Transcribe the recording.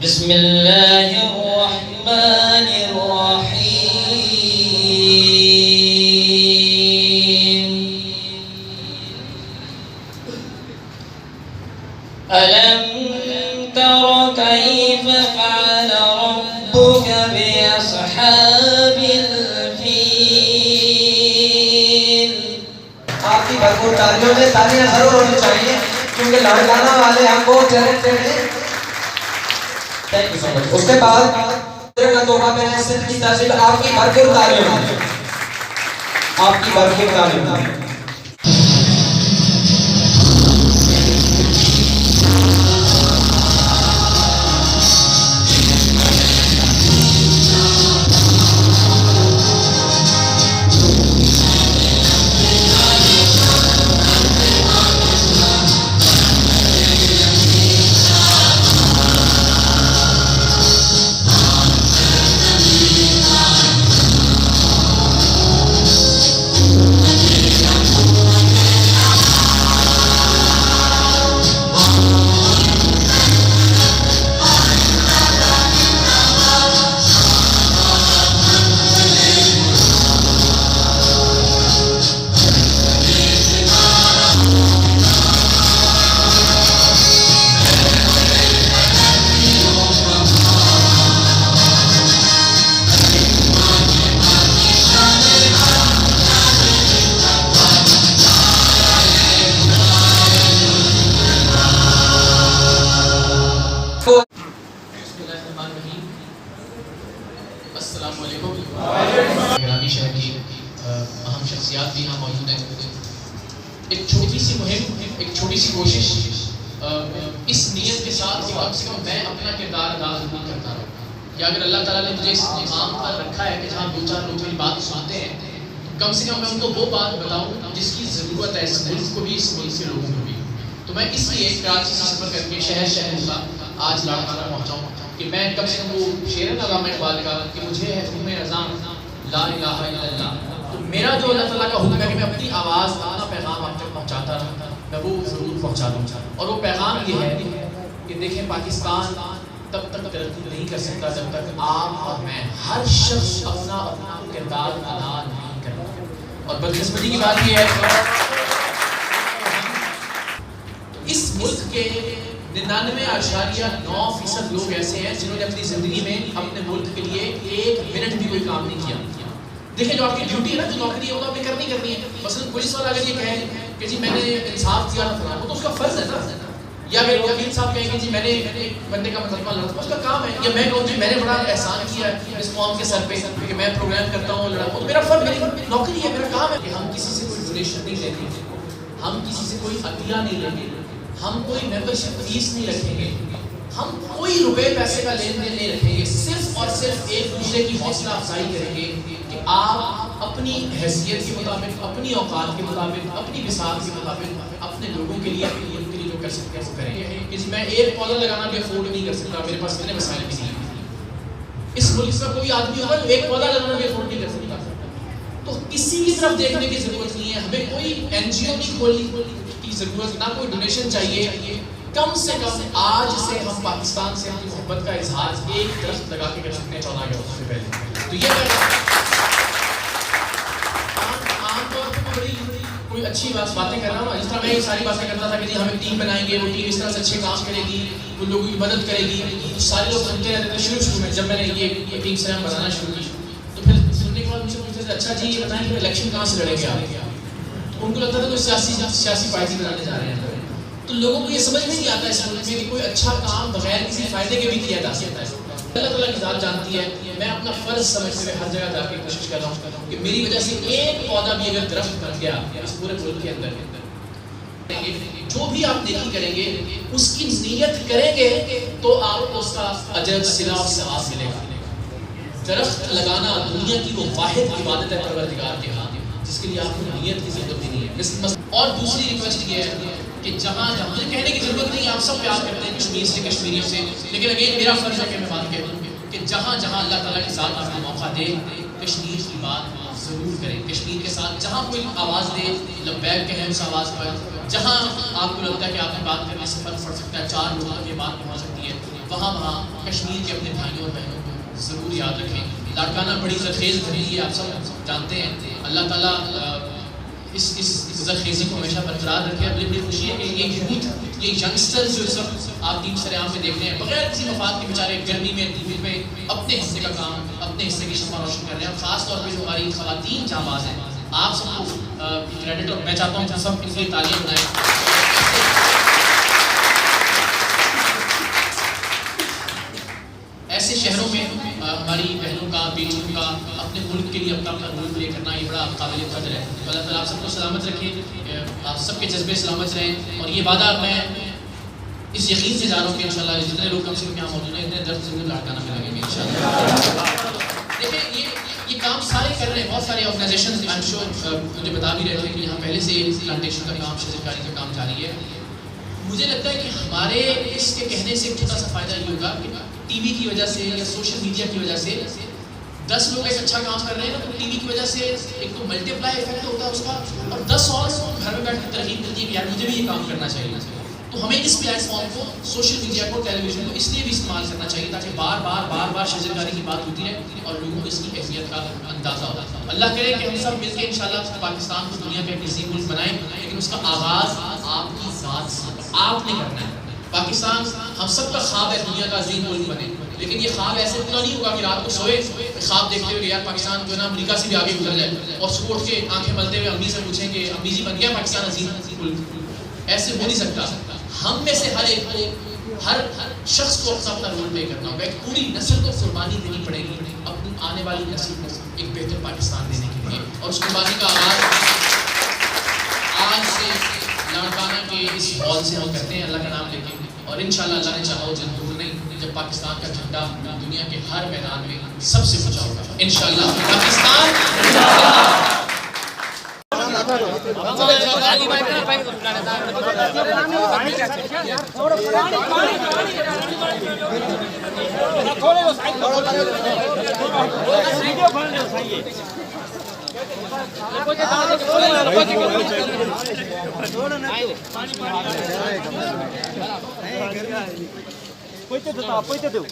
بسم اللہ الرحمن الرحیم ألم تر كيف فعل ربك بأصحاب الفيل. آپ کی بھرپور تالیوں سے تالیاں ضرور ہونی چاہیے کیونکہ لانا والے ہم بہت ٹیلنٹڈ ہیں. اس کے بعد کا تحفہ میں نے صرف کی تاثیر آپ کی بھرپور تالیوں آپ کی بھرپور تالیوں. السلام علیکم. گرامی شہر کی اہم شخصیات بھی یہاں موجود ہیں. ایک چھوٹی سی مہم، ایک چھوٹی سی کوشش اس نیت کے ساتھ کہ کم سے کم میں اپنا کردار ادا ضرور کرتا رہوں. یا اگر اللہ تعالیٰ نے مجھے اس مقام پر رکھا ہے کہ جہاں دو چار لوگ میری بات سنتے ہیں، کم سے کم میں ان کو وہ بات بتاؤں جس کی ضرورت ہے اس ملک کو بھی، اس ملک کے لوگوں کو بھی. تو میں اس لیے کراچی سے سفر کر کے شہر ہوا آج لاڑکانہ پہنچا ہوں کہ میں کم سے کم وہ شعر علامہ اقبال کا کہ مجھے ہے حکم رضا لا الہ الا اللہ. تو میرا جو اللہ تعالیٰ کا حکم ہے کہ میں اپنی آواز، اپنا پیغام آپ تک پہنچاتا رہوں، میں وہ ضرور پہنچا دوں. اور وہ پیغام یہ ہے کہ دیکھیں پاکستان تب تک ترقی نہیں کر سکتا جب تک آپ اور میں ہر شخص اپنا کردار ادا نہیں کرتا. اور بدقسمتی کی بات یہ ہے اس ملک کے 99.9% لوگ ایسے ہیں جنہوں نے اپنی زندگی میں اپنے ملک کے لیے ایک منٹ بھی کوئی کام نہیں کیا. دیکھیں جو آپ کی ڈیوٹی ہے نا، جو نوکری ہے وہ آپ نے کرنی ہے. مثلا پولیس والا اگر یہ کہے کہ جی میں نے انصاف دیا نہ فلاں، وہ تو اس کا فرض ہے نا. یا اگر وکیل صاحب کہیں کہ جی میں نے بندے کا مقدمہ لڑا، اس کا کام ہے. یا میں کہوں جی میں نے بڑا احسان کیا ہے اس قوم کے سر پہ کہ میں پروگرام کرتا ہوں لڑا، وہ میرا فرض، میری نوکری ہے، میرا کام ہے. کہ ہم کسی سے کوئی ڈونیشن نہیں لیں گے، ہم کسی سے کوئی عطیہ نہیں لیں گے، ہم کوئی ممبرشپ فیس نہیں رکھیں گے، ہم کوئی روپے پیسے کا لین دین نہیں رکھیں گے. صرف اور صرف ایک دوسرے کی حوصلہ افزائی کریں گے کہ آپ اپنی حیثیت کے مطابق، اپنی اوقات کے مطابق، اپنی وسعت کے مطابق اپنے لوگوں کے لیے، اپنے ملک کے لیے جو کر سکتے ہیں وہ کریں گے. کہ جی میں ایک پودا لگانا بھی افورڈ نہیں کر سکتا، میرے پاس اتنے وسائل بھی نہیں. اس ملک کا کوئی آدمی ہوگا جو ایک پودا لگانا بھی افورڈ نہیں کر سکتا. تو کسی کی طرف دیکھنے کی ضرورت نہیں ہے، ہمیں کوئی این جی او نہیں کھولنے کی ضرورت، نہ کوئی ڈونیشن چاہیے. کم سے کم آج سے ہم پاکستان سے اپنی محبت کا اظہار ایک درخت لگا کے کر سکتے ہیں 14 اگست سے پہلے. تو یہ عام طور پہ بڑی کوئی اچھی باتیں کر رہا ہوں، جس طرح میں یہ ساری باتیں کرتا تھا کہ جی ہمیں ٹیم بنائیں گے، وہ ٹیم اس طرح سے اچھے کام کرے گی، وہ لوگوں کی مدد کرے گی. سارے لوگ سنتے رہتے تھے شروع میں جب میں نے یہ ٹیم سے بنانا شروع کی. تو پھر سننے کے بعد مجھے پوچھتے تھے اچھا جی یہ بتائیں کہ الیکشن کہاں سے لڑیں گے آپ. ان کو لگتا تھا کوئی سیاسی پارٹی بنانے جا رہے ہیں. تو لوگوں کو یہ سمجھ میں نہیں آتا اس ملک میں کہ کوئی اچھا کام بغیر کسی فائدے کے بھی کیا جا سکتا ہے. اللہ تعالیٰ کی ذات جانتی ہے. میں اپنا فرض سمجھتے ہوئے ہر جگہ جا کے کوشش کر رہا ہوں کہ میری وجہ سے ایک پودا بھی اگر درخت بن گیا اس پورے ملک کے اندر، جو بھی آپ نیکی کریں گے اس کی نیت کریں گے تو آپ کو اس کا اجر صلہ اور ثواب ملے گا. درخت لگانا دنیا کی وہ واحد عبادت ہے پروردگار کے ہاں جس کے لیے آپ کو نیت کی ضرورت نہیں ہے. اور دوسری ریکویسٹ یہ ہے کہ جہاں مجھے کہنے کی ضرورت نہیں، آپ سب پیار کرتے ہیں کشمیر سے، کشمیریوں سے، لیکن اگین میرا فرض ہے کہ میں بات کہہ دوں کہ جہاں جہاں اللہ تعالیٰ کی ذات آپ کو موقع دے کشمیر کی بات ضرور کریں. کشمیر کے ساتھ جہاں کوئی آواز دے لبیک کہیں اس آواز پر، جہاں آپ کو لگتا ہے کہ آپ کی بات کرنے سے فرق پڑ سکتا ہے، 4 لوگوں تک یہ بات پہنچ سکتی ہے، وہاں کشمیر کے اپنے بھائیوں اور بہنوں کو ضرور یاد رکھیں. لاڑکانہ بڑی زرخیز دھرتی ہے، آپ سب جانتے ہیں. اللہ تعالیٰ اس زرخیزی کو ہمیشہ برقرار رکھے. بڑی خوشی ہے کہ یہ یوتھ، یہ ینگسٹر جو اس وقت آپ ٹیم سرعام میں دیکھ رہے ہیں، بغیر کسی مفاد کے بیچارے گرمی میں دھوپ میں اپنے حصے کا کام، اپنے حصے کی شمع روشن کر رہے ہیں. اور خاص طور پہ جو ہماری خواتین جانباز ہیں، آپ سب کو کریڈٹ، اور میں چاہتا ہوں کہ سب ان کے لیے تالیاں بنائیں. ایسے شہروں میں ہماری بہنوں کا، بیٹیوں کا اپنے ملک کے لیے اپنا رول پلے کرنا یہ بڑا قابل قدر ہے. اللہ تعالیٰ آپ سب کو سلامت رکھے، آپ سب کے جذبے سلامت رہیں. اور یہ وعدہ میں اس یقین سے جا رہا ہوں کہ انشاءاللہ جتنے لوگ کم سے کم یہاں موجود ہیں، اتنے درد ضرور لاڑکانہ میں لگیں گے انشاءاللہ. دیکھیں یہ کام سارے کر رہے ہیں، بہت سارے آرگنائزیشنز آئی ایم شیور مجھے بتا بھی رہے تھے کہ یہاں پہلے سے پلانٹیشن کا کام، شجرکاری کا کام جاری ہے. مجھے لگتا ہے کہ ہمارے اس کے کہنے سے ایک چھوٹا سا فائدہ یہ ہوگا کہ ٹی وی کی وجہ سے یا سوشل میڈیا کی وجہ سے 10 لوگ ایک اچھا کام کر رہے ہیں نا، تو ٹی وی کی وجہ سے ایک تو ملٹی پلائی افیکٹ ہوتا ہے اس کا، اور 10 اور گھر میں بیٹھ کر ترغیب ملتی ہے کہ یار مجھے بھی یہ کام کرنا چاہیے. تو ہمیں اس پلیٹ فارم کو، سوشل میڈیا کو، ٹیلی ویژن کو اس لیے بھی استعمال کرنا چاہیے تاکہ بار بار شجرکاری کی بات ہوتی رہے اور لوگوں کو اس کی اہمیت کا اندازہ ہوتا. اللہ کرے کہ ہم سب مل کے انشاءاللہ پاکستان کو دنیا کا ایک عظیم ملک بنائیں، لیکن اس کا آغاز آپ کی ذات سے آپ نے کرنا ہے. پاکستان ہم سب کا خواب ہے دنیا کا عظیم ملک بنے، لیکن یہ خواب ایسے پورا نہیں ہوگا کہ رات کو سوئے خواب دیکھتے ہوئے یار پاکستان جو ہے نا امریکہ سے بھی آگے گزر جائے، اور صبح اٹھ کے آنکھیں ملتے ہوئے امی سے پوچھیں کہ امی جی بن گیا پاکستان عظیم ملک. ایسے ہو نہیں سکتا. ہم میں سے ہر ایک کو، ہر شخص کو اپنا رول پلے کرنا ہوگا. ایک پوری نسل کو قربانی دینی پڑے گی اپنی آنے والی نسل کو ایک بہتر پاکستان دینے کے لیے. اور اس قربانی کا آغاز آج سے لاڑکانہ کے اس ہال سے ہم کرتے ہیں اللہ کا نام لے کے. اور انشاءاللہ اللہ نے چاہا وہ جلد دور نہیں جب پاکستان کا جھنڈا دنیا کے ہر میدان میں سب سے اونچا ہوگا انشاءاللہ. Pakistan Pojďte do.